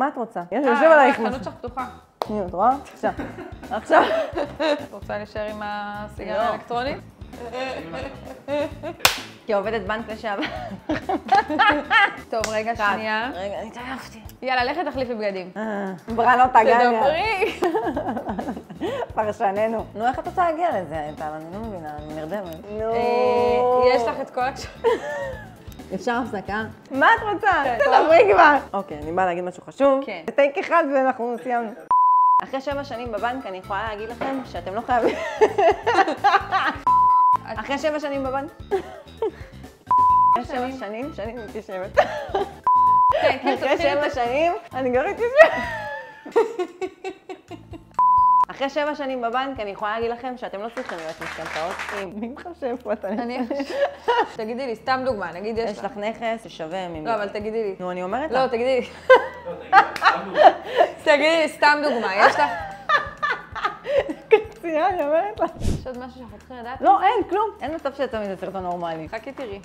מה את רוצה? יושב עלייך משהו. החנות שלך פתוחה. הנה, את רואה? עכשיו. את רוצה להישאר עם הסיגריה האלקטרונית? כעובדת בנק לשעבר. טוב, רגע, שנייה. רגע, אני התעייפתי. יאללה, לכי תחליפי בגדים. בראנות הגניה. תדברי. פרשננו. נו, איך את רוצה להגיע לזה, טל? אני לא מבינה, אני נרדמת. נו. יש לך את כל אפשר הפסקה? מה את רוצה? תדברי כבר. אוקיי, אני באה להגיד משהו חשוב. כן. טייק אחד ואנחנו סיימנו. אחרי 7 שנים בבנק אני יכולה להגיד לכם שאתם לא חייבים... אחרי 7 שנים בבנק? אחרי 7 שנים, שנים מתיישבת. אחרי 7 שנים, אני כבר מתיישבת. אחרי 7 שנים בבנק אני יכולה להגיד לכם שאתם לא צריכים להיות משכנתאות. מי מחשב פה את אני תגידי לי, סתם דוגמה, נגיד יש לך נכס ששווה ממי. לא, אבל תגידי לי. נו, אני אומרת לך. לא, תגידי לי. תגידי לי, סתם דוגמה, יש לך... קצינה, אני אומרת לך. יש עוד משהו שאנחנו צריכים לדעת? לא, אין, כלום. אין מצב שיצא מזה סרטון נורמלי. חכי תראי.